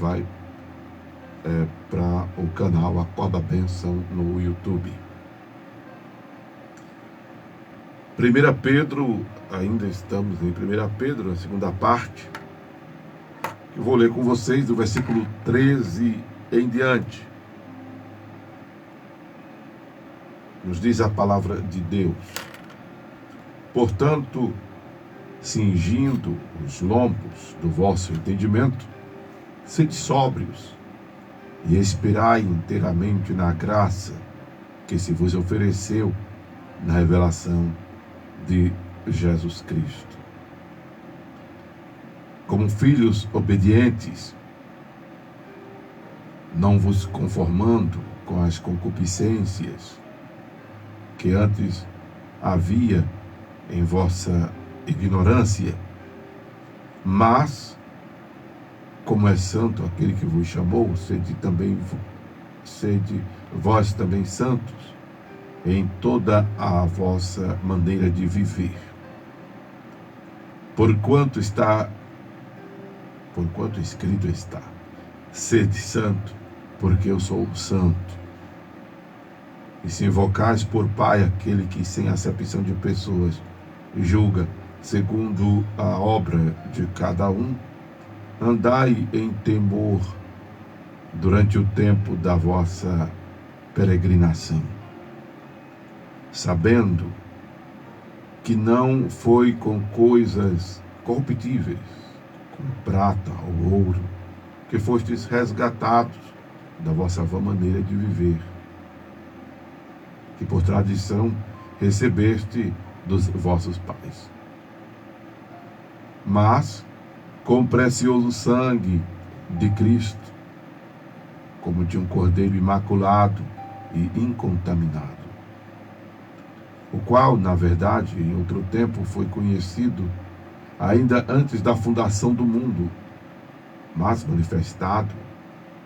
vai para o canal Acorda Bênção no YouTube. 1 Pedro, ainda estamos em 1 Pedro, a segunda parte. Eu vou ler com vocês do versículo 13 em diante. Nos diz a palavra de Deus: portanto, cingindo os lombos do vosso entendimento, sede sóbrios e esperai inteiramente na graça que se vos ofereceu na revelação de Jesus Cristo. Como filhos obedientes, não vos conformando com as concupiscências que antes havia em vossa ignorância, mas, como é santo aquele que vos chamou, sede vós também santos em toda a vossa maneira de viver. Porquanto escrito está: sede santo, porque eu sou santo. E se invocais por Pai aquele que, sem acepção de pessoas, julga segundo a obra de cada um, andai em temor durante o tempo da vossa peregrinação, sabendo que não foi com coisas corruptíveis, como prata ou ouro, que fostes resgatados da vossa vã maneira de viver, que por tradição recebeste dos vossos pais, mas com o precioso sangue de Cristo, como de um cordeiro imaculado e incontaminado, o qual, na verdade, em outro tempo foi conhecido ainda antes da fundação do mundo, mas manifestado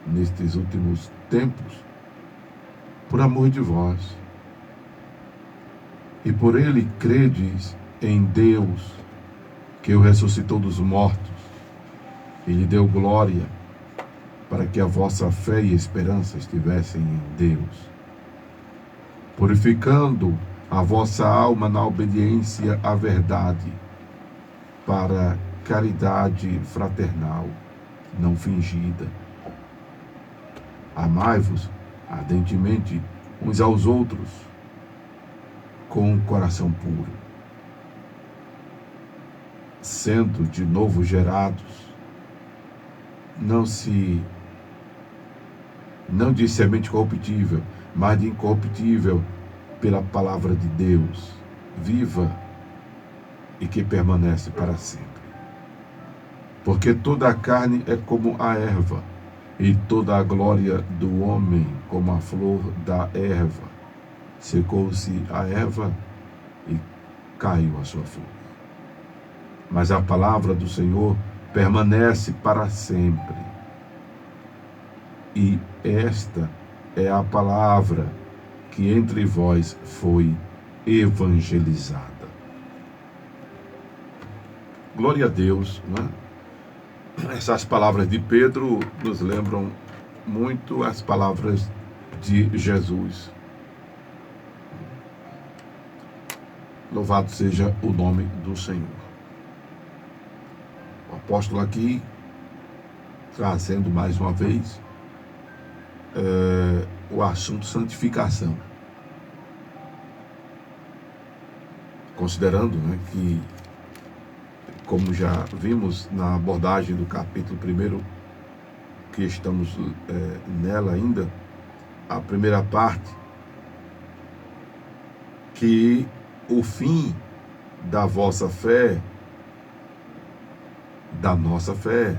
nestes últimos tempos por amor de vós. E por ele credes em Deus, que o ressuscitou dos mortos e lhe deu glória, para que a vossa fé e esperança estivessem em Deus, purificando a vossa alma na obediência à verdade, para caridade fraternal, não fingida. Amai-vos ardentemente uns aos outros, com um coração puro, sendo de novo gerados, não de semente corruptível, mas de incorruptível, pela palavra de Deus, viva e que permanece para sempre. Porque toda a carne é como a erva, e toda a glória do homem como a flor da erva. Secou-se a erva e caiu a sua flor. Mas a palavra do Senhor permanece para sempre. E esta é a palavra que entre vós foi evangelizada. Glória a Deus, né? Essas palavras de Pedro nos lembram muito as palavras de Jesus. Louvado seja o nome do Senhor. O apóstolo aqui, trazendo mais uma vez o assunto santificação. Considerando, né, que, como já vimos na abordagem do capítulo 1, que estamos nela ainda, a primeira parte, que o fim da vossa fé, da nossa fé,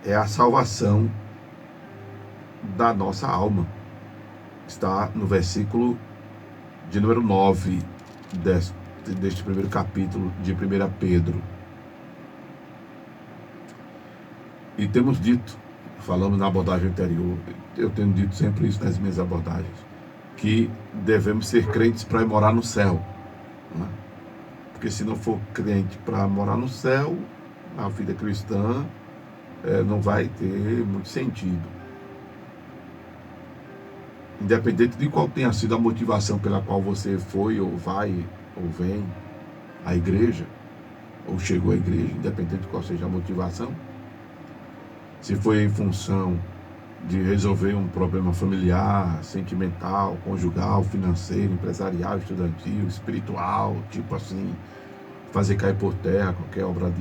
é a salvação da nossa alma. Está no versículo de número 9 deste primeiro capítulo de 1 Pedro. E temos dito, falamos na abordagem anterior, eu tenho dito sempre isso nas minhas abordagens, que devemos ser crentes para morar no céu, né? Porque se não for crente para morar no céu, a vida cristã não vai ter muito sentido. Independente de qual tenha sido a motivação pela qual você foi, ou vai, ou vem à igreja, ou chegou à igreja, independente de qual seja a motivação, se foi em função de resolver um problema familiar, sentimental, conjugal, financeiro, empresarial, estudantil, espiritual, tipo assim, fazer cair por terra qualquer obra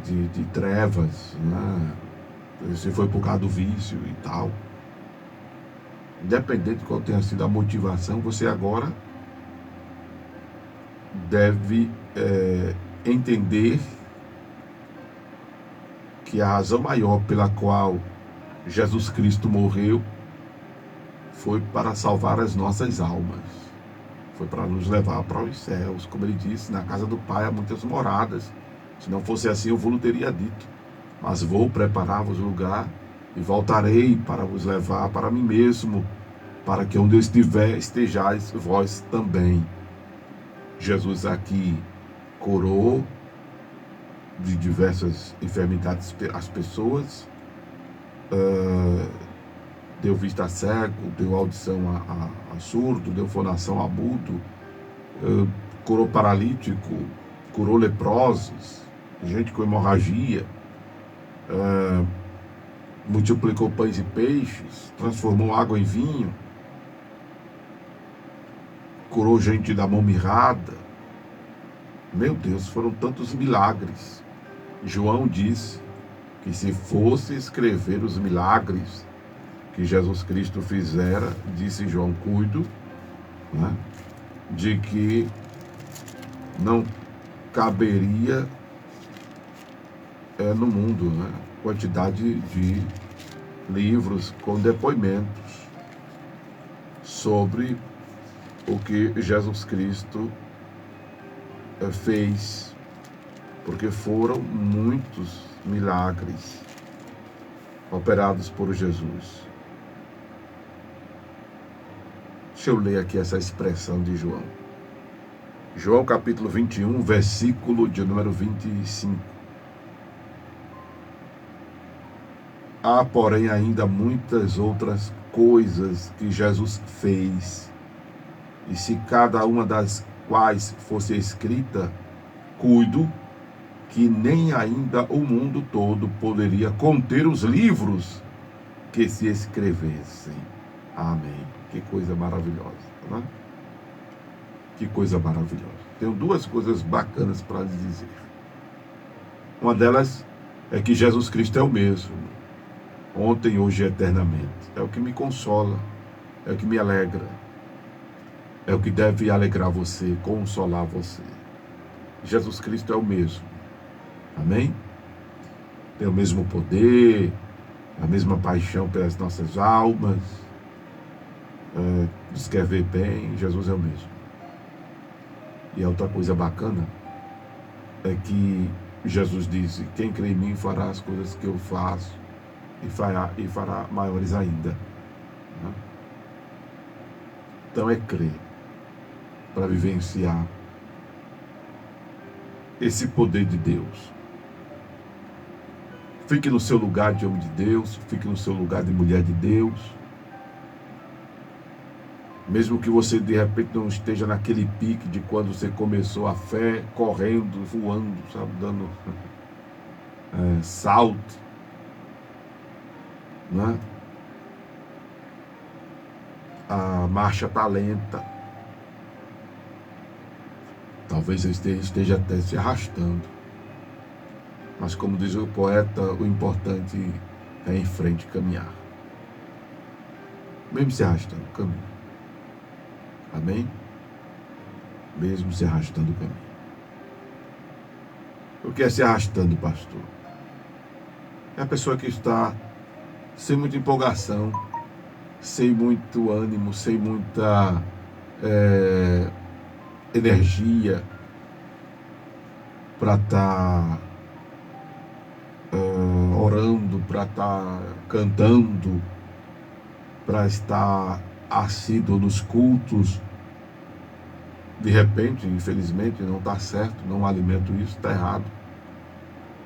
de trevas, né? Se foi por causa do vício e tal. Independente de qual tenha sido a motivação, você agora deve entender que a razão maior pela qual Jesus Cristo morreu foi para salvar as nossas almas. Foi para nos levar para os céus. Como ele disse, na casa do Pai há muitas moradas. Se não fosse assim, eu vos teria dito. Mas vou preparar-vos lugar e voltarei para vos levar para mim mesmo, para que onde eu estiver, estejais vós também. Jesus aqui curou de diversas enfermidades as pessoas, deu vista a cego, deu audição a surdo, deu fonação a mudo, curou paralítico, curou leprosos, gente com hemorragia, multiplicou pães e peixes, transformou água em vinho, curou gente da mão mirrada. Meu Deus, foram tantos milagres. João disse que se fosse escrever os milagres que Jesus Cristo fizera, disse João, cuido, né, de que não caberia no mundo, né, quantidade de livros com depoimentos sobre o que Jesus Cristo fez, porque foram muitos milagres operados por Jesus. Deixa eu ler aqui essa expressão de João. João capítulo 21, versículo de número 25. Há, porém, ainda muitas outras coisas que Jesus fez, e se cada uma das quais fosse escrita, cuido que nem ainda o mundo todo poderia conter os livros que se escrevessem. Amém. Que coisa maravilhosa, né? Que coisa maravilhosa. Tenho duas coisas bacanas para lhes dizer. Uma delas é que Jesus Cristo é o mesmo, ontem, hoje e eternamente. É o que me consola, é o que me alegra, é o que deve alegrar você, consolar você. Jesus Cristo é o mesmo. Amém? Tem o mesmo poder, a mesma paixão pelas nossas almas, nos quer ver bem. Jesus é o mesmo. E a outra coisa bacana é que Jesus disse: quem crê em mim fará as coisas que eu faço, e fará maiores ainda. Então é crer para vivenciar esse poder de Deus. Fique no seu lugar de homem de Deus, fique no seu lugar de mulher de Deus. Mesmo que você de repente não esteja naquele pique de quando você começou a fé, correndo, voando, sabe, dando salto, né? A marcha está lenta. Talvez você esteja até se arrastando. Mas como diz o poeta, o importante é em frente caminhar. Mesmo se arrastando, caminho. Amém? Mesmo se arrastando o caminho. O que é se arrastando, pastor? É a pessoa que está sem muita empolgação, sem muito ânimo, sem muita energia para estar orando, para estar cantando, para estar assíduo nos cultos. De repente, infelizmente, não está certo, não alimento isso, está errado.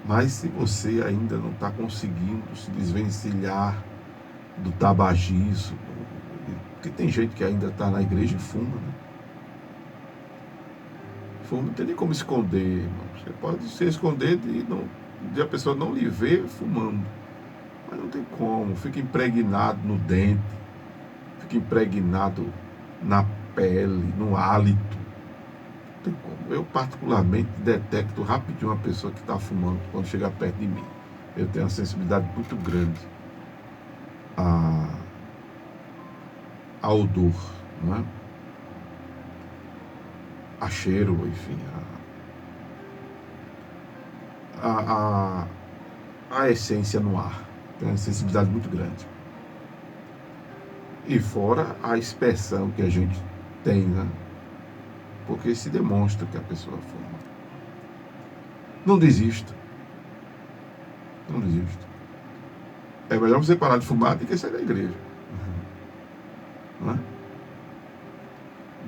Mas se você ainda não está conseguindo se desvencilhar do tabagismo, porque tem gente que ainda está na igreja e fuma, né? Fuma, não tem nem como esconder, irmão. Você pode se esconder de a pessoa não lhe ver fumando, mas não tem como. Fica impregnado no dente, fica impregnado na pele, no hálito. Não tem como. Eu particularmente detecto rapidinho uma pessoa que está fumando quando chega perto de mim. Eu tenho uma sensibilidade muito grande a odor, não é? A cheiro, enfim, a essência no ar. Tem uma sensibilidade muito grande. E fora a expressão que a gente tem, né? Porque se demonstra que a pessoa fuma. Não desista. Não desista. É melhor você parar de fumar do que sair da igreja. Não é?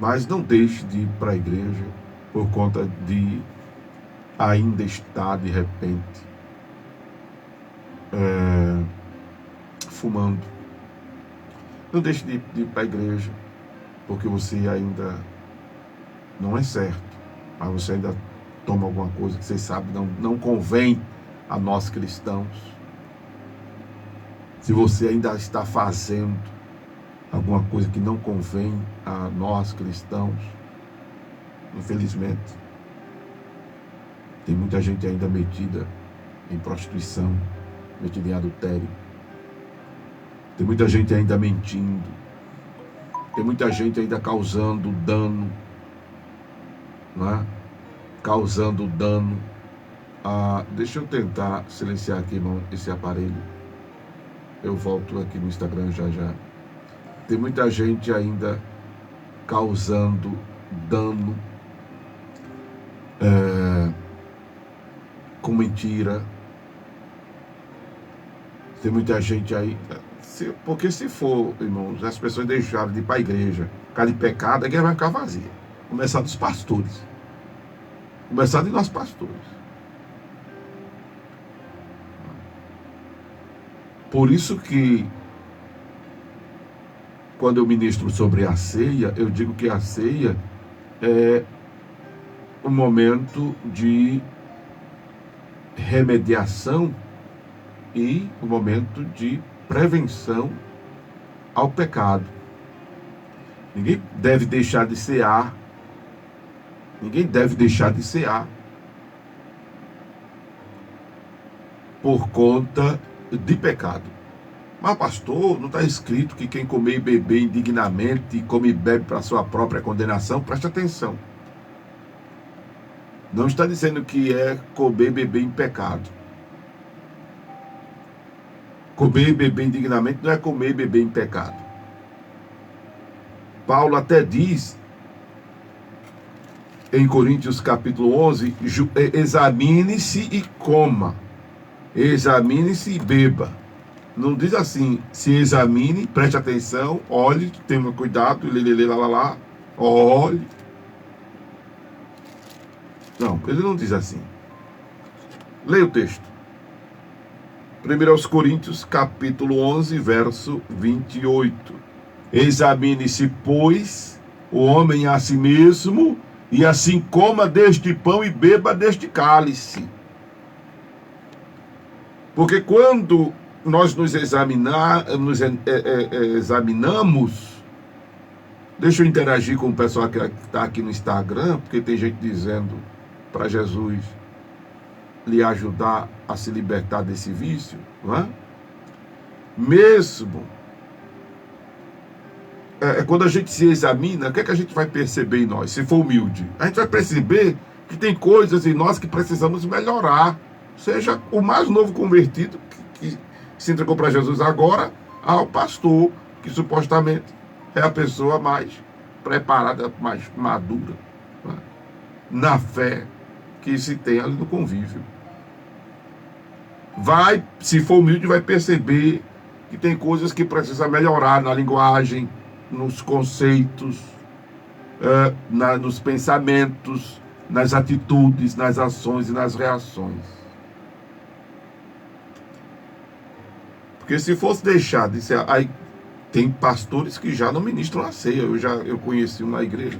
Mas não deixe de ir para a igreja por conta de ainda estar de repente fumando. Não deixe de ir para a igreja porque você ainda não é certo, mas você ainda toma alguma coisa que você sabe não convém a nós cristãos. Se você ainda está fazendo alguma coisa que não convém a nós cristãos, infelizmente, tem muita gente ainda metida em prostituição, metida em adultério. Tem muita gente ainda mentindo. Tem muita gente ainda causando dano, não é? Causando dano. Deixa eu tentar silenciar aqui, irmão, esse aparelho. Eu volto aqui no Instagram já já. Tem muita gente ainda causando dano com mentira. Tem muita gente aí. Porque se for, irmãos, as pessoas deixarem de ir para a igreja, ficar de pecado, a igreja vai ficar vazia. Começar dos pastores. Começar de nós pastores. Por isso que quando eu ministro sobre a ceia, eu digo que a ceia é um momento de remediação e um momento de prevenção ao pecado. Ninguém deve deixar de cear. Ninguém deve deixar de cear por conta de pecado. Mas, pastor, não está escrito que quem comer e beber indignamente, come e bebe para sua própria condenação? Preste atenção. Não está dizendo que é comer e beber em pecado. Comer e beber indignamente não é comer e beber em pecado. Paulo até diz, em Coríntios capítulo 11, examine-se e coma. Examine-se e beba. Não diz assim, se examine, preste atenção, olhe, tenha cuidado, lá, olhe. Não, ele não diz assim. Leia o texto. 1 Coríntios, capítulo 11, verso 28. Examine-se, pois, o homem a si mesmo, e assim coma deste pão e beba deste cálice. Porque quando nós nos examinamos, deixa eu interagir com o pessoal que está aqui no Instagram, porque tem gente dizendo para Jesus lhe ajudar a se libertar desse vício, não é? Mesmo quando a gente se examina, o que é que a gente vai perceber em nós, se for humilde? A gente vai perceber que tem coisas em nós que precisamos melhorar. Seja o mais novo convertido que se entregou para Jesus agora, ao pastor, que supostamente é a pessoa mais preparada, mais madura, né, na fé que se tem ali no convívio. Se for humilde, vai perceber que tem coisas que precisa melhorar na linguagem, nos conceitos, nos pensamentos, nas atitudes, nas ações e nas reações. Porque se fosse deixar de ser, aí tem pastores que já não ministram a ceia. Eu conheci uma igreja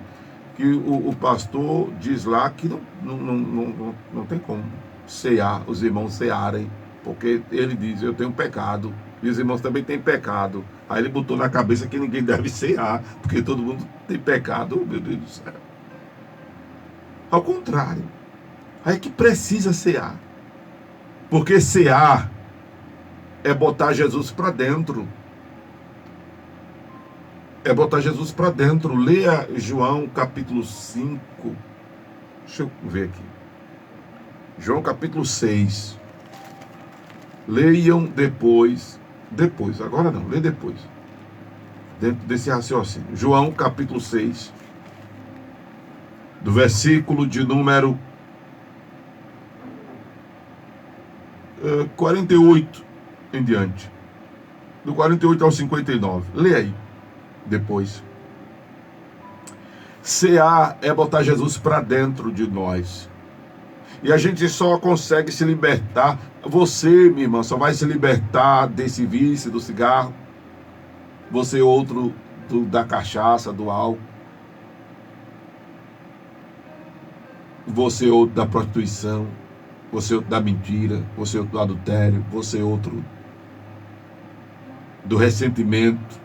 que o pastor diz lá que não tem como cear, os irmãos cearem, porque ele diz, eu tenho pecado, e os irmãos também têm pecado. Aí ele botou na cabeça que ninguém deve cear, porque todo mundo tem pecado, meu Deus do céu. Ao contrário, aí que precisa cear, porque cear é botar Jesus para dentro. É botar Jesus para dentro. Leia João capítulo 5. Deixa eu ver aqui. João capítulo 6. Leiam depois. Agora não, lê depois. Dentro desse raciocínio. João capítulo 6. Do versículo de número 48 em diante. Do 48 ao 59. Lê aí. Depois. Cear é botar Jesus para dentro de nós. E a gente só consegue se libertar. Você, minha irmã, só vai se libertar desse vício, do cigarro. Você outro da cachaça, do álcool. Você outro da prostituição. Você outro da mentira. Você outro do adultério. Você outro do ressentimento.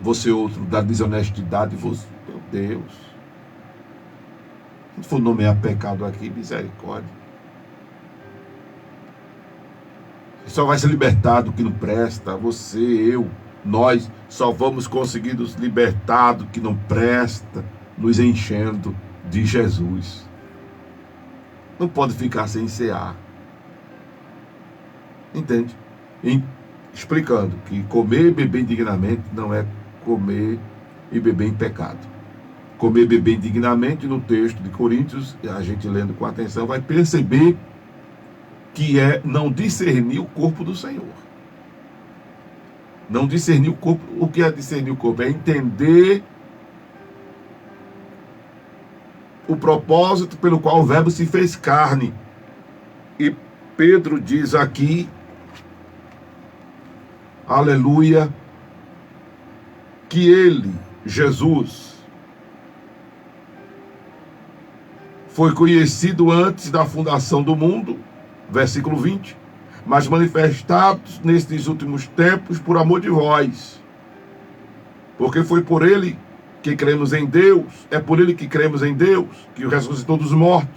Você outro da desonestidade. Você, meu Deus. Se for nomear pecado aqui, misericórdia. Você só vai se libertar do que não presta. Você, eu, nós só vamos conseguir nos libertar do que não presta, nos enchendo de Jesus. Não pode ficar sem cear. Entende? Explicando que comer e beber indignamente não é comer e beber em pecado. Comer e beber indignamente, no texto de Coríntios, a gente lendo com atenção, vai perceber que é não discernir o corpo do Senhor. Não discernir o corpo. O que é discernir o corpo? É entender o propósito pelo qual o Verbo se fez carne. E Pedro diz aqui, aleluia, que ele, Jesus, foi conhecido antes da fundação do mundo, versículo 20, mas manifestados nestes últimos tempos por amor de vós, porque foi por ele que cremos em Deus, é por ele que cremos em Deus, que o ressuscitou dos mortos.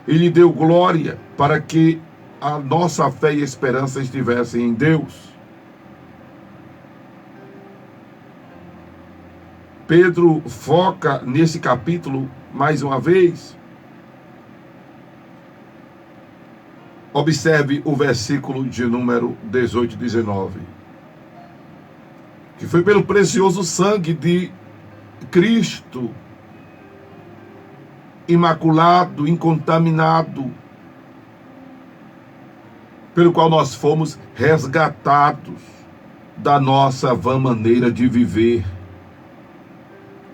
Ele deu glória para que a nossa fé e esperança estivessem em Deus. Pedro foca nesse capítulo mais uma vez. Observe o versículo de número 18 e 19. Que foi pelo precioso sangue de Cristo, imaculado, incontaminado, pelo qual nós fomos resgatados da nossa vã maneira de viver.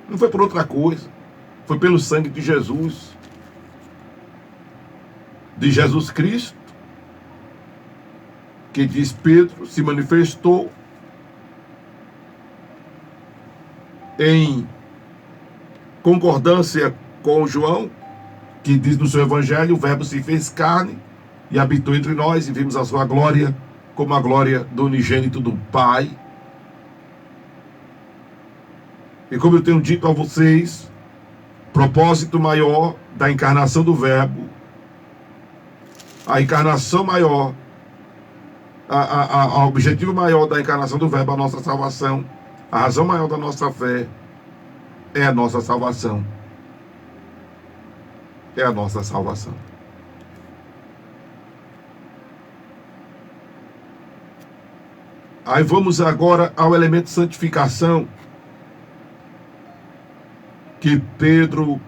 Não foi por outra coisa, foi pelo sangue de Jesus Cristo, que diz Pedro, se manifestou em concordância com João, que diz no seu evangelho, o Verbo se fez carne e habitou entre nós e vimos a sua glória como a glória do unigênito do Pai. E como eu tenho dito a vocês, propósito maior da encarnação do Verbo, a encarnação maior, o objetivo maior da encarnação do Verbo, a nossa salvação, a razão maior da nossa fé, é a nossa salvação. É a nossa salvação. Aí vamos agora ao elemento santificação, que Pedro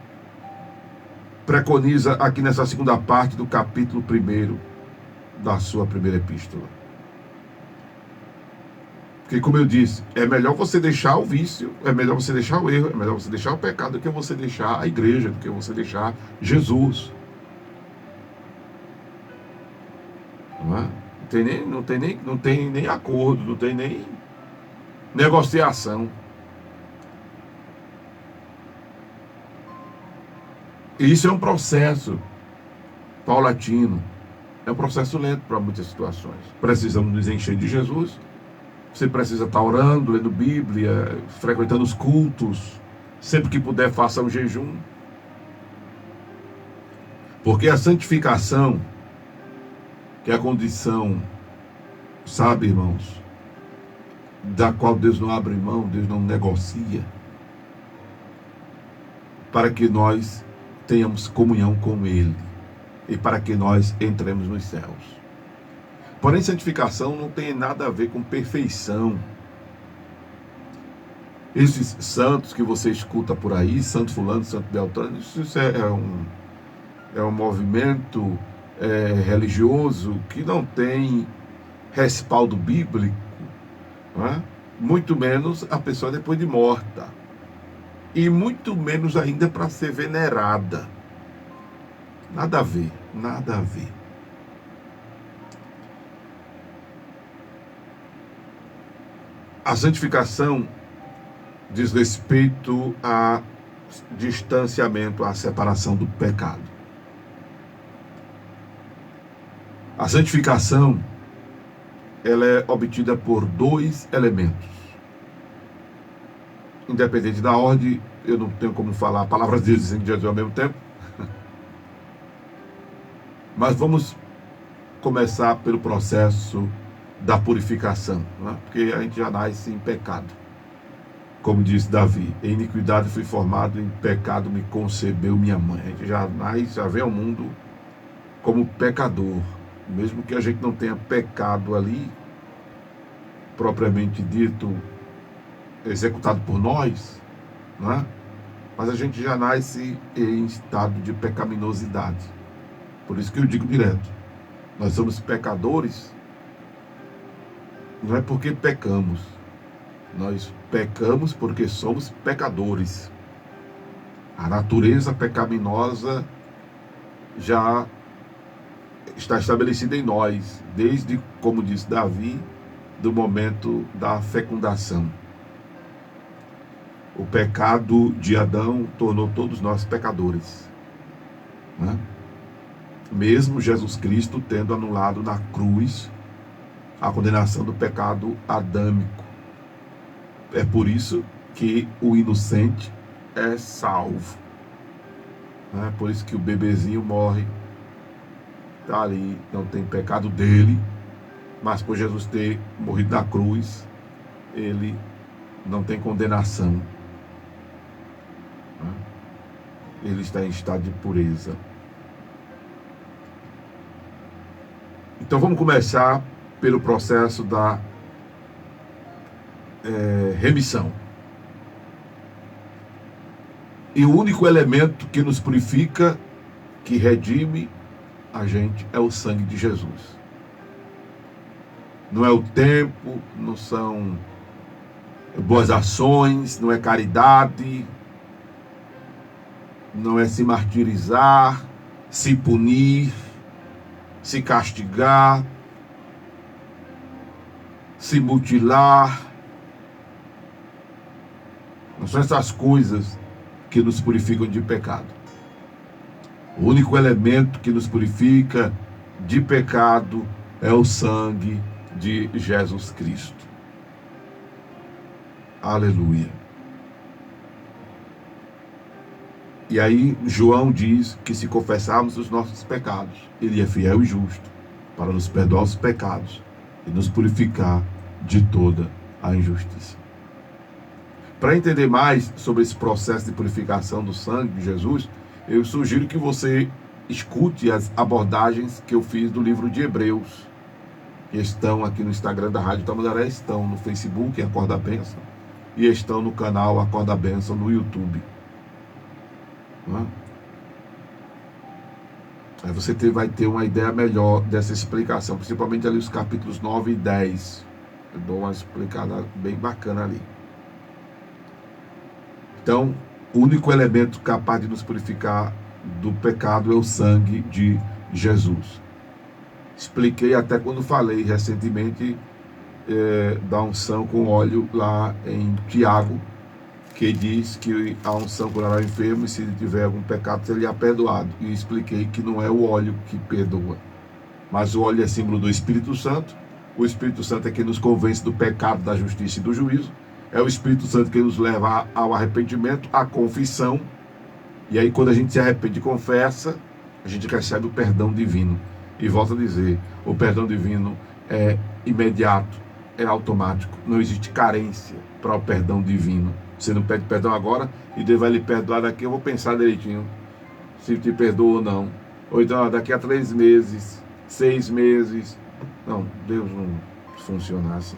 preconiza aqui nessa segunda parte do capítulo 1 da sua primeira epístola. Porque, como eu disse, é melhor você deixar o vício, é melhor você deixar o erro, é melhor você deixar o pecado do que você deixar a igreja, do que você deixar Jesus. Não é? Não tem nem acordo, não tem nem negociação. E isso é um processo paulatino. É um processo lento para muitas situações. Precisamos nos encher de Jesus. Você precisa estar orando, lendo Bíblia, frequentando os cultos. Sempre que puder, faça um jejum. Porque a santificação, que é a condição, sabe, irmãos, da qual Deus não abre mão, Deus não negocia, para que nós tenhamos comunhão com Ele e para que nós entremos nos céus. Porém, santificação não tem nada a ver com perfeição. Esses santos que você escuta por aí, Santo Fulano, Santo Beltrano, isso é um movimento religioso que não tem respaldo bíblico, não é? Muito menos a pessoa depois de morta. E muito menos ainda para ser venerada. Nada a ver, nada a ver. A santificação diz respeito a distanciamento, à separação do pecado. A santificação, ela é obtida por dois elementos. Independente da ordem, eu não tenho como falar palavras de Deus e de Jesus ao mesmo tempo. Mas vamos começar pelo processo da purificação, né? Porque a gente já nasce em pecado. Como disse Davi, em iniquidade fui formado, em pecado me concebeu minha mãe. A gente já nasce, já vem ao mundo como pecador. Mesmo que a gente não tenha pecado ali, propriamente dito, executado por nós, não é? Mas a gente já nasce em estado de pecaminosidade. Por isso que eu digo direto, nós somos pecadores, não é porque pecamos, nós pecamos porque somos pecadores. A natureza pecaminosa já está estabelecida em nós, desde, como disse Davi, do momento da fecundação. O pecado de Adão tornou todos nós pecadores, né? Mesmo Jesus Cristo tendo anulado na cruz a condenação do pecado adâmico. É por isso que o inocente é salvo, né? Por isso que o bebezinho morre, está ali, não tem pecado dele, mas por Jesus ter morrido na cruz, ele não tem condenação, né? Ele está em estado de pureza. Então vamos começar pelo processo da remissão. E o único elemento que nos purifica, que redime a gente, é o sangue de Jesus. Não é o tempo, não são boas ações, não é caridade, não é se martirizar, se punir, se castigar, se mutilar. Não são essas coisas que nos purificam de pecado. O único elemento que nos purifica de pecado é o sangue de Jesus Cristo. Aleluia. E aí João diz que se confessarmos os nossos pecados, Ele é fiel e justo para nos perdoar os pecados e nos purificar de toda a injustiça. Para entender mais sobre esse processo de purificação do sangue de Jesus, eu sugiro que você escute as abordagens que eu fiz do livro de Hebreus, que estão aqui no Instagram da Rádio Tamandaré, estão no Facebook, Acorda a Bênção, e estão no canal Acorda a Bênção no YouTube. Aí você vai ter uma ideia melhor dessa explicação, principalmente ali os capítulos 9 e 10. Eu dou uma explicada bem bacana ali. Então, o único elemento capaz de nos purificar do pecado é o sangue de Jesus. Expliquei até quando falei recentemente da unção com óleo lá em Tiago, que diz que a unção curará o enfermo e se ele tiver algum pecado seria perdoado. E expliquei que não é o óleo que perdoa, mas o óleo é símbolo do Espírito Santo. O Espírito Santo é quem nos convence do pecado, da justiça e do juízo. É o Espírito Santo que nos leva ao arrependimento, à confissão. E aí quando a gente se arrepende e confessa, a gente recebe o perdão divino. E volto a dizer, o perdão divino é imediato, é automático. Não existe carência para o perdão divino. Você não pede perdão agora e Deus vai lhe perdoar daqui. Eu vou pensar direitinho se te perdoa ou não. Ou então daqui a 3 meses, 6 meses. Não, Deus não funciona assim.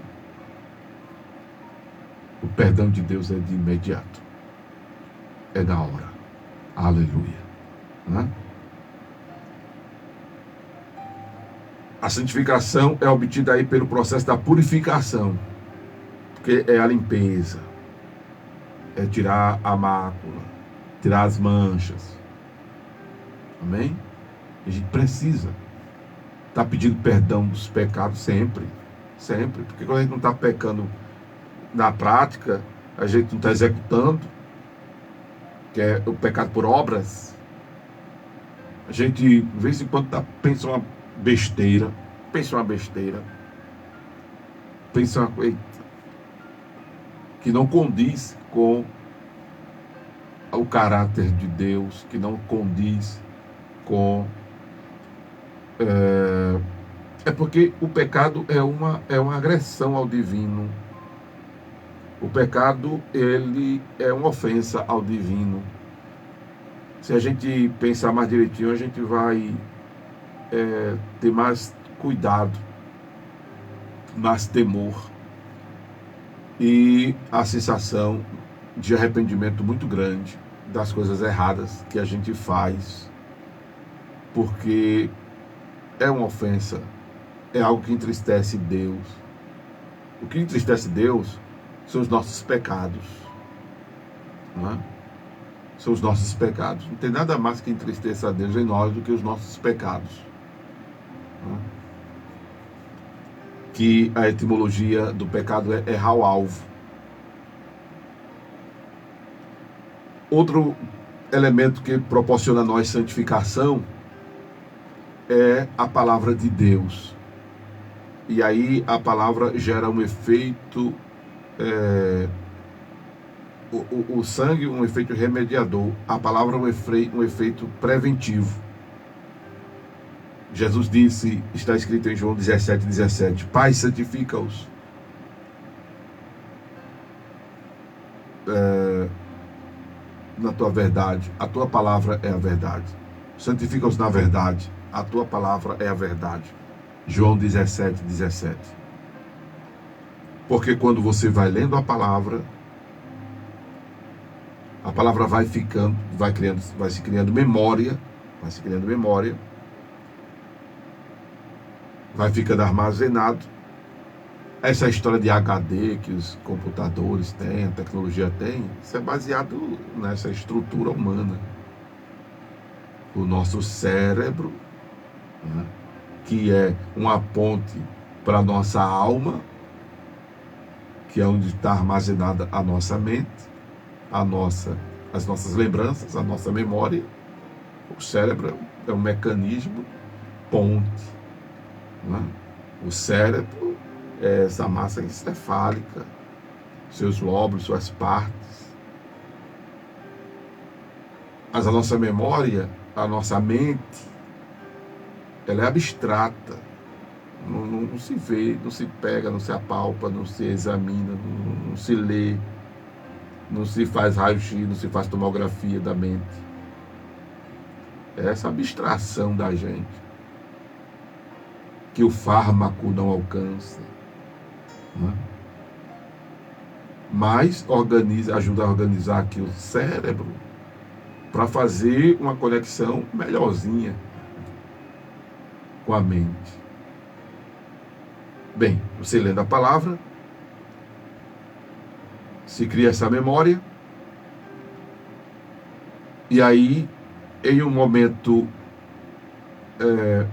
O perdão de Deus é de imediato. É na hora. Aleluia. Né? A santificação é obtida aí pelo processo da purificação. Porque é a limpeza. É tirar a mácula. Tirar as manchas. Amém? A gente precisa estar pedindo perdão dos pecados sempre. Sempre. Porque quando a gente não está pecando na prática, a gente não está executando, que é o pecado por obras, a gente de vez em quando pensa uma besteira, pensa uma coisa que não condiz com o caráter de Deus, que não condiz com... É porque o pecado é uma agressão ao divino. O pecado, ele é uma ofensa ao divino. Se a gente pensar mais direitinho, a gente vai ter mais cuidado, mais temor e a sensação de arrependimento muito grande das coisas erradas que a gente faz, porque é uma ofensa, é algo que entristece Deus. O que entristece Deus são os nossos pecados, não é? São os nossos pecados. Não tem nada mais que entristeça a Deus em nós do que os nossos pecados, não é? Que a etimologia do pecado é errar o alvo. Outro elemento que proporciona a nós santificação é a palavra de Deus. E aí a palavra gera um efeito... O sangue, um efeito remediador. A palavra, um efeito preventivo. Jesus disse, está escrito em João 17:17, Pai, santifica-os na tua verdade. A tua palavra é a verdade. Santifica-os na verdade. A tua palavra é a verdade. João 17:17. Porque quando você vai lendo a palavra vai ficando, vai se criando memória, vai ficando armazenado. Essa história de HD que os computadores têm, a tecnologia tem, isso é baseado nessa estrutura humana. O nosso cérebro, né, que é uma ponte para a nossa alma, que é onde está armazenada a nossa mente, as nossas lembranças, a nossa memória. O cérebro é um mecanismo ponte, né? O cérebro é essa massa encefálica, seus lóbulos, suas partes. Mas a nossa memória, a nossa mente, ela é abstrata. Não se vê, não se pega, não se apalpa, não se examina, não se lê, não se faz raio-x, não se faz tomografia da mente. É essa abstração da gente que o fármaco não alcança, né? Mas ajuda a organizar aqui o cérebro para fazer uma conexão melhorzinha com a mente. Bem, você lendo a palavra, se cria essa memória, e aí, em um momento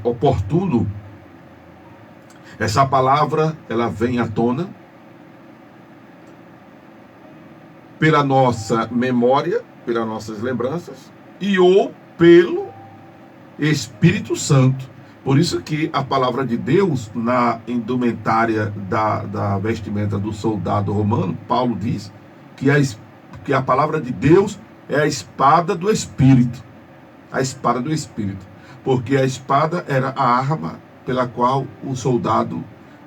oportuno, Essa palavra, ela vem à tona pela nossa memória, pelas nossas lembranças, ou pelo Espírito Santo. Por isso que a palavra de Deus, na indumentária da vestimenta do soldado romano, Paulo diz que a palavra de Deus é a espada do Espírito. A espada do Espírito. Porque a espada era a arma pela qual o soldado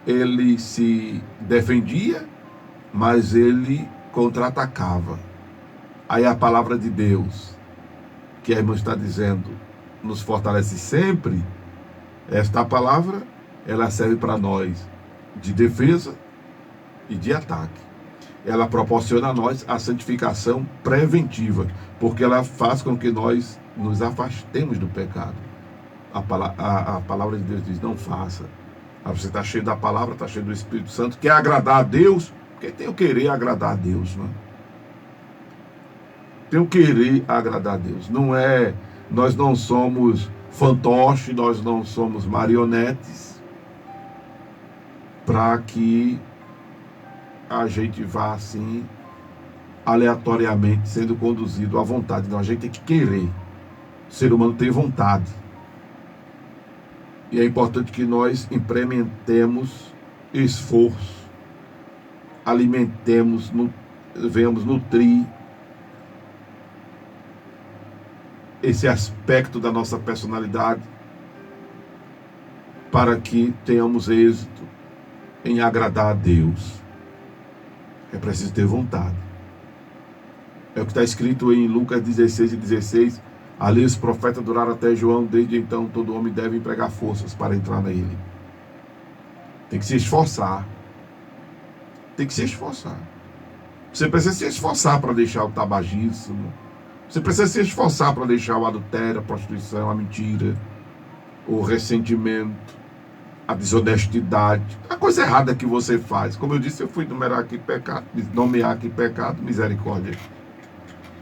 ele se defendia, mas ele contra-atacava. Aí a palavra de Deus, que a irmã está dizendo, nos fortalece sempre. Esta palavra, ela serve para nós de defesa e de ataque. Ela proporciona a nós a santificação preventiva, porque ela faz com que nós nos afastemos do pecado. A palavra de Deus diz, não faça. Aí você está cheio da palavra, está cheio do Espírito Santo, quer agradar a Deus, porque tem o querer agradar a Deus, não é? Tem o querer agradar a Deus. Não é, nós não somos fantoches, nós não somos marionetes para que a gente vá assim aleatoriamente sendo conduzido à vontade. Não, a gente tem que querer. O ser humano tem vontade. E é importante que nós implementemos esforço, alimentemos, venhamos nutrir esse aspecto da nossa personalidade para que tenhamos êxito em agradar a Deus. É preciso ter vontade. É o que está escrito em Lucas 16:16. Ali os profetas duraram até João, desde então todo homem deve empregar forças para entrar nele. Tem que se esforçar. Tem que se esforçar. Você precisa se esforçar para deixar o tabagismo. Você precisa se esforçar para deixar o adultério, a prostituição, a mentira, o ressentimento, a desonestidade, a coisa errada que você faz. Como eu disse, eu fui nomear aqui pecado, misericórdia.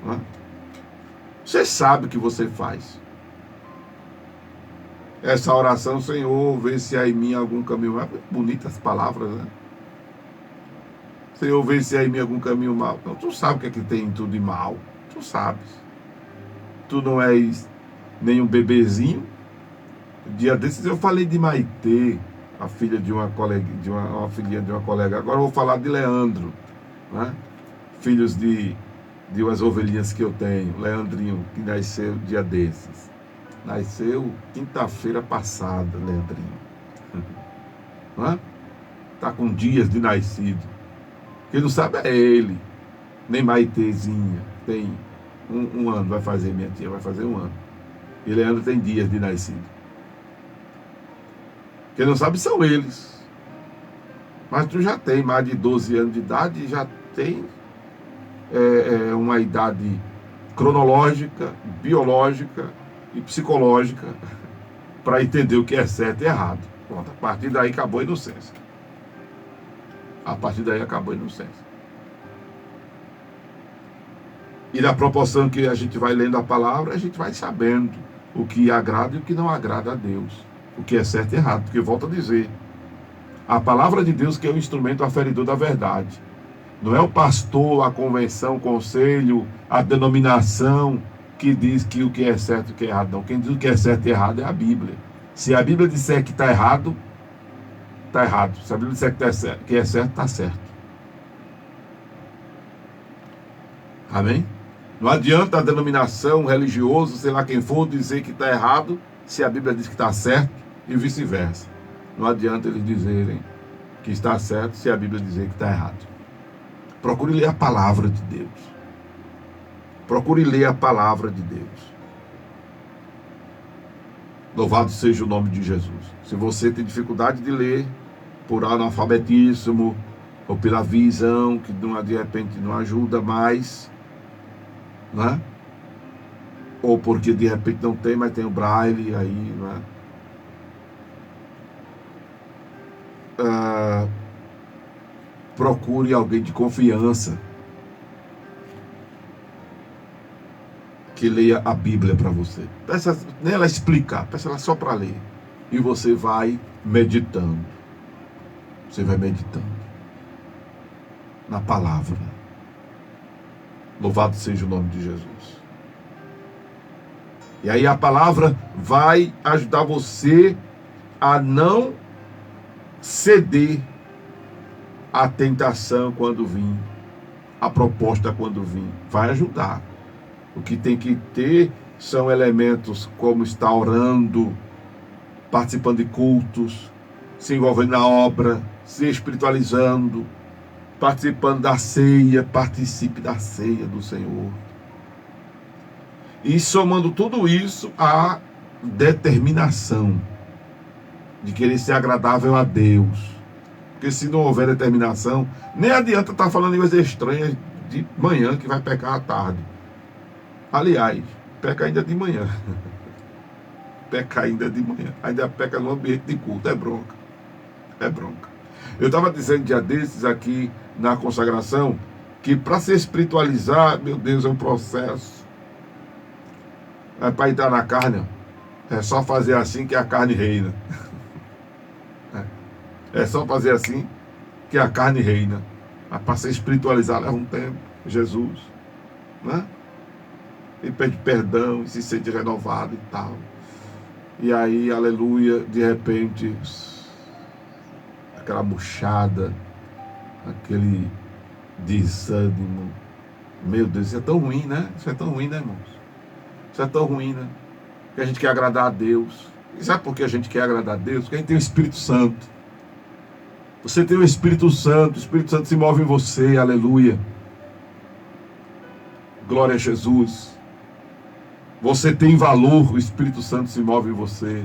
Não é? Você sabe o que você faz. Essa oração, Senhor, vê se há em mim algum caminho mal. Bonitas palavras, né? Senhor, vê se há em mim algum caminho mal. Então, tu sabe o que é que tem em tudo de mal. Tu sabes. Tu não és nenhum bebezinho. Dia desses eu falei de Maitê, a filha de uma colega, uma filhinha de uma colega. Agora eu vou falar de Leandro, né? Filhos de umas ovelhinhas que eu tenho. Leandrinho, que nasceu dia desses. Nasceu quinta-feira passada, Leandrinho. Não é? Tá com dias de nascido. Quem não sabe é ele. Nem Maitezinha. Tem um ano, vai fazer, minha tia, vai fazer um ano. E Leandro tem dias de nascido. Quem não sabe são eles. Mas tu já tem mais de 12 anos de idade e já tem uma idade cronológica, biológica e psicológica para entender o que é certo e errado. Pronto, a partir daí acabou a inocência. A partir daí acabou a inocência. E na proporção que a gente vai lendo a palavra, a gente vai sabendo o que agrada e o que não agrada a Deus. O que é certo e errado. Porque, volto a dizer, a palavra de Deus que é o instrumento aferidor da verdade. Não é o pastor, a convenção, o conselho, a denominação que diz que o que é certo e o que é errado. Não, quem diz o que é certo e errado é a Bíblia. Se a Bíblia disser que está errado, está errado. Se a Bíblia disser que é certo, está certo. Amém? Não adianta a denominação, religioso, sei lá quem for, dizer que está errado, se a Bíblia diz que está certo, e vice-versa. Não adianta eles dizerem que está certo, se a Bíblia dizer que está errado. Procure ler a palavra de Deus. Procure ler a palavra de Deus. Louvado seja o nome de Jesus. Se você tem dificuldade de ler, por analfabetismo, ou pela visão, que de repente não ajuda mais, né? Ou porque de repente não tem, mas tem o braille aí, não é? Procure alguém de confiança que leia a Bíblia para você. Peça nem ela explicar, peça ela só para ler. E você vai meditando. Você vai meditando na palavra. Louvado seja o nome de Jesus. E aí a palavra vai ajudar você a não ceder à tentação quando vir, à proposta quando vir. Vai ajudar. O que tem que ter são elementos como estar orando, participando de cultos, se envolvendo na obra, se espiritualizando, participando da ceia. Participe da ceia do Senhor. E somando tudo isso à determinação de querer ser agradável a Deus. Porque se não houver determinação, nem adianta estar falando coisas estranhas de manhã que vai pecar à tarde. Aliás, peca ainda de manhã. Peca ainda de manhã. Ainda peca no ambiente de culto. É bronca. É bronca. Eu estava dizendo dia desses aqui na consagração que para se espiritualizar, meu Deus, é um processo. É para entrar na carne, é só fazer assim que a carne reina. É só fazer assim que a carne reina. Mas para se espiritualizar leva um tempo. Jesus, né? E pede perdão e se sente renovado e tal. E aí, aleluia, de repente, aquela murchada, aquele desânimo. Meu Deus, isso é tão ruim, né? Isso é tão ruim, né, irmãos? Isso é tão ruim, né? Porque a gente quer agradar a Deus. E sabe por que a gente quer agradar a Deus? Porque a gente tem o Espírito Santo. Você tem o Espírito Santo se move em você, aleluia. Glória a Jesus. Você tem valor, o Espírito Santo se move em você.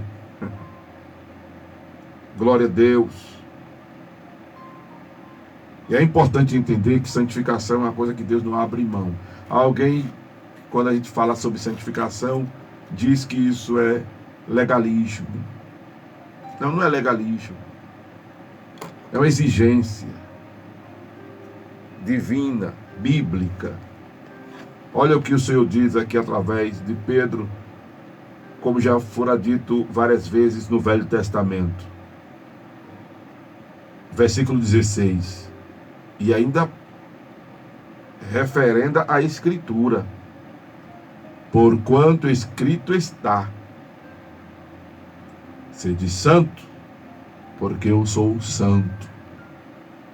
Glória a Deus. E é importante entender que santificação é uma coisa que Deus não abre mão. Alguém, quando a gente fala sobre santificação, diz que isso é legalismo. Não, não é legalismo. É uma exigência divina, bíblica. Olha o que o Senhor diz aqui através de Pedro, como já fora dito várias vezes no Velho Testamento. Versículo 16. E ainda referenda à Escritura. Porquanto escrito está: sede santo, porque eu sou santo.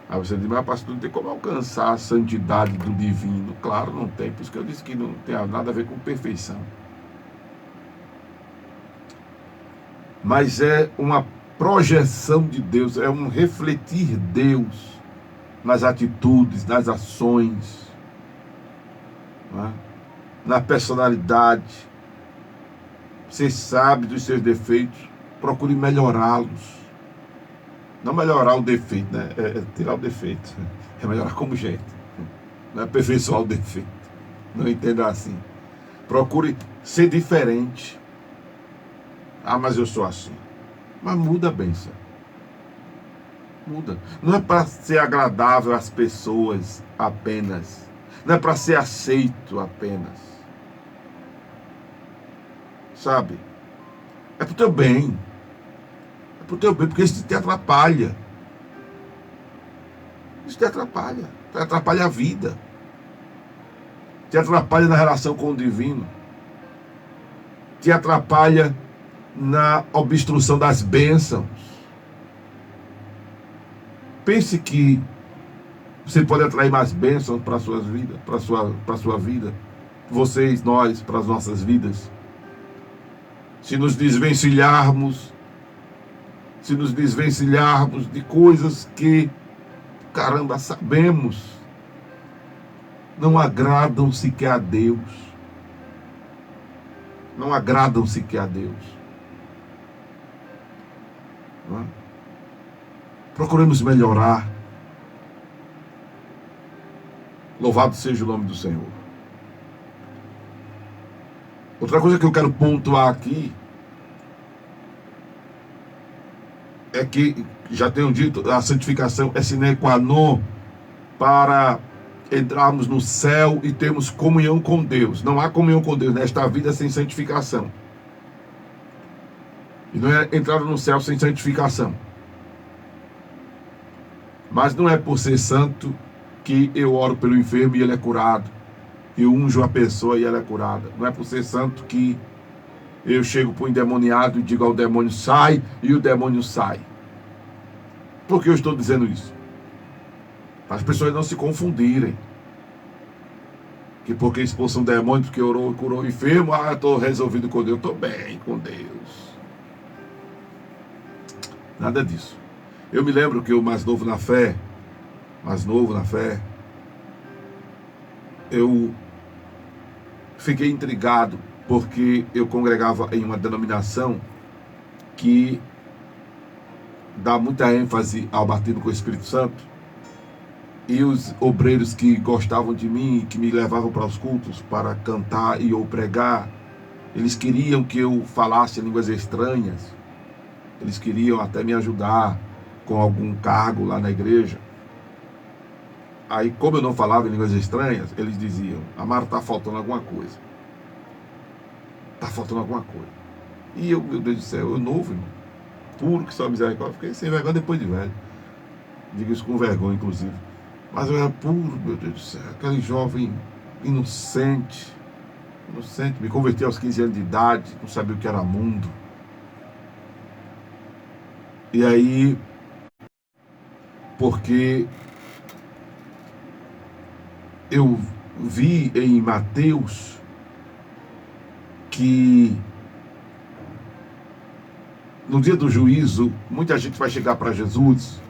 Aí você diz, mas pastor, não tem como alcançar a santidade do divino. Claro, não tem, por isso que eu disse que não tem nada a ver com perfeição. Mas é uma projeção de Deus, é um refletir Deus nas atitudes, nas ações, né? Na personalidade. Você sabe dos seus defeitos, procure melhorá-los. Não melhorar o defeito, né? É tirar o defeito. É melhorar como jeito. Não é aperfeiçoar o defeito. Não entenda assim. Procure ser diferente. Ah, mas eu sou assim. Mas muda a bênção. Muda. Não é para ser agradável às pessoas apenas. Não é para ser aceito apenas. Sabe? É para o teu bem. É para o teu bem, porque isso te atrapalha. Isso te atrapalha. Te atrapalha a vida. Te atrapalha na relação com o divino. Te atrapalha na obstrução das bênçãos. Pense que você pode atrair mais bênçãos para a sua vida, para a sua vida. Vocês, nós, para as nossas vidas. Se nos desvencilharmos de coisas que, caramba, sabemos, não agradam sequer a Deus. Não agradam sequer a Deus. Não é? Procuremos melhorar. Louvado seja o nome do Senhor. Outra coisa que eu quero pontuar aqui é que, já tenho dito, a santificação é sine qua non para entrarmos no céu e termos comunhão com Deus. Não há comunhão com Deus nesta vida sem santificação. E não é entrar no céu sem santificação. Mas não é por ser santo que eu oro pelo enfermo e ele é curado. Eu unjo a pessoa e ela é curada. Não é por ser santo que eu chego para o endemoniado e digo ao demônio, sai, e o demônio sai. Por que eu estou dizendo isso? Para as pessoas não se confundirem. Que porque expulsam um demônio, porque orou e curou o enfermo, estou resolvido com Deus. Estou bem com Deus. Nada disso. Eu me lembro que eu mais novo na fé, eu fiquei intrigado, porque eu congregava em uma denominação que dá muita ênfase ao batismo com o Espírito Santo, e os obreiros que gostavam de mim, que me levavam para os cultos para cantar e ou pregar, eles queriam que eu falasse línguas estranhas, eles queriam até me ajudar com algum cargo lá na igreja. Aí, como eu não falava em línguas estranhas, eles diziam, Amaro, está faltando alguma coisa. Está faltando alguma coisa. E eu, meu Deus do céu, eu novo, irmão, puro que só misericórdia, fiquei sem vergonha depois de velho. Digo isso com vergonha, inclusive. Mas eu era puro, meu Deus do céu, aquele jovem inocente, me converti aos 15 anos de idade, não sabia o que era mundo. E aí, porque eu vi em Mateus que no dia do juízo, muita gente vai chegar para Jesus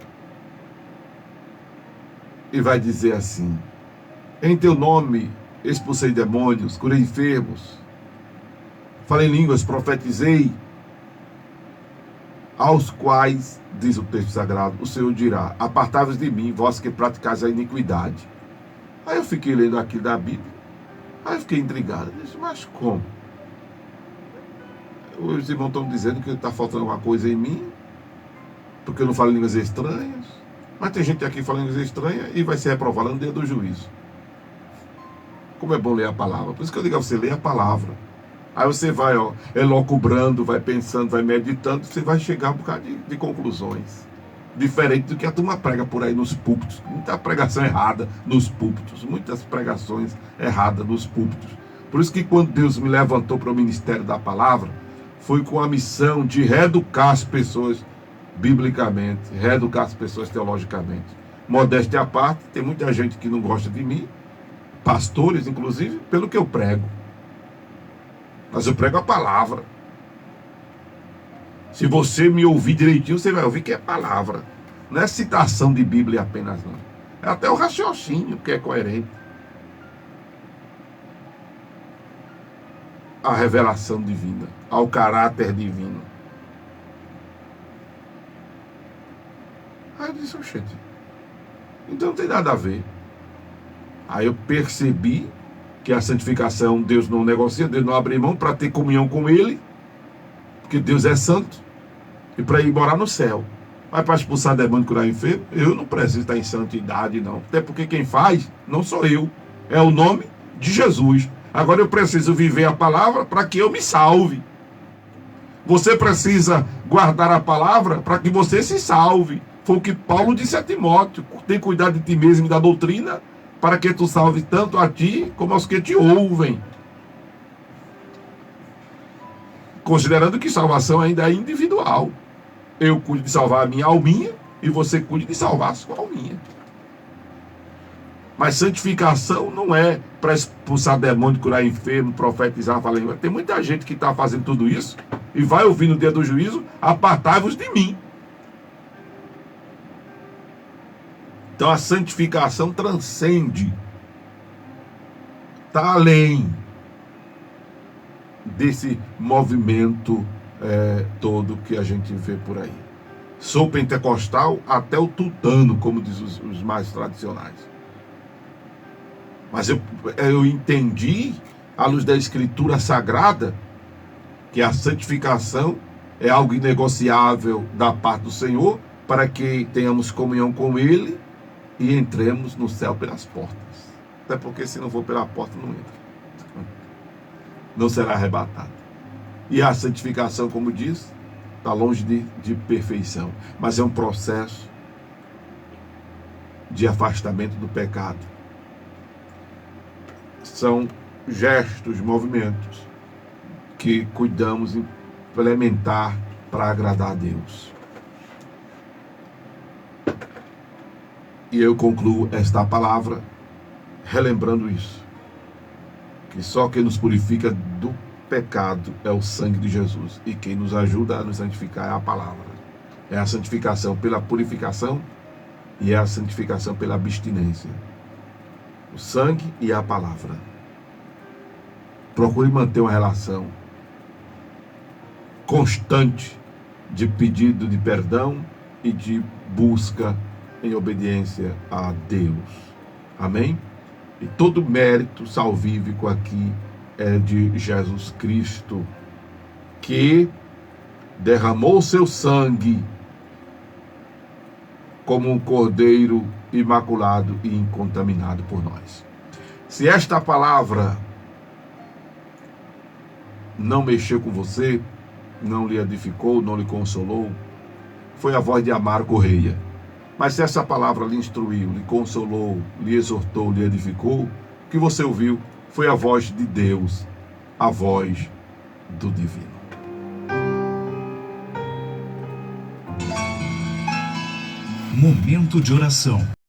e vai dizer assim, em teu nome expulsei demônios, curei enfermos, falei línguas, profetizei, aos quais, diz o texto sagrado, o Senhor dirá, apartai-vos de mim, vós que praticais a iniquidade. Aí eu fiquei lendo aqui da Bíblia, aí eu fiquei intrigado, eu disse, mas como? Os irmãos estão dizendo que está faltando alguma coisa em mim, porque eu não falo línguas estranhas, mas tem gente aqui falando línguas estranhas e vai ser reprovada no dia do juízo. Como é bom ler a palavra, por isso que eu digo a você, ler a palavra. Aí você vai, elocubrando, vai pensando, vai meditando, você vai chegar a um bocado de conclusões. Diferente do que a turma prega por aí nos púlpitos. Muita pregação errada nos púlpitos, muitas pregações erradas nos púlpitos. Por isso que quando Deus me levantou para o ministério da palavra, foi com a missão de reeducar as pessoas biblicamente, reeducar as pessoas teologicamente. Modéstia à parte, tem muita gente que não gosta de mim, pastores inclusive, pelo que eu prego. Mas eu prego a palavra. Se você me ouvir direitinho, você vai ouvir que é palavra. Não é citação de Bíblia apenas, não. É até o raciocínio que é coerente. A revelação divina, ao caráter divino. Aí eu disse, gente, então não tem nada a ver. Aí eu percebi que a santificação Deus não negocia, Deus não abre mão para ter comunhão com Ele, porque Deus é santo, e para ir morar no céu. Mas para expulsar demônio e curar enfermo, eu não preciso estar em santidade, não. Até porque quem faz não sou eu, é o nome de Jesus. Agora eu preciso viver a palavra para que eu me salve. Você precisa guardar a palavra para que você se salve. Foi o que Paulo disse a Timóteo, tem cuidado de ti mesmo e da doutrina, para que tu salve tanto a ti como aos que te ouvem. Considerando que salvação ainda é individual. Eu cuido de salvar a minha alminha e você cuide de salvar a sua alminha. Mas santificação não é para expulsar demônio, curar enfermo, profetizar, falar língua. Tem muita gente que está fazendo tudo isso e vai ouvir no dia do juízo, apartai-vos de mim. Então a santificação transcende, está além desse movimento todo que a gente vê por aí. Sou pentecostal até o tutano, como diz os mais tradicionais. Mas eu entendi, à luz da Escritura Sagrada, que a santificação é algo inegociável da parte do Senhor, para que tenhamos comunhão com Ele e entremos no céu pelas portas. Até porque se não for pela porta, não entra. Não será arrebatado. E a santificação, como diz, está longe de perfeição. Mas é um processo de afastamento do pecado. São gestos, movimentos que cuidamos de implementar para agradar a Deus. E eu concluo esta palavra relembrando isso, que só quem nos purifica do pecado é o sangue de Jesus, e quem nos ajuda a nos santificar é a palavra. É a santificação pela purificação e é a santificação pela abstinência. O sangue e a palavra. Procure manter uma relação constante de pedido de perdão e de busca em obediência a Deus. Amém? E todo mérito salvífico aqui é de Jesus Cristo, que derramou seu sangue como um cordeiro imaculado e incontaminado por nós. Se esta palavra não mexeu com você, não lhe edificou, não lhe consolou, foi a voz de Amaro Correia. Mas se essa palavra lhe instruiu, lhe consolou, lhe exortou, lhe edificou, o que você ouviu foi a voz de Deus, a voz do divino. Momento de oração.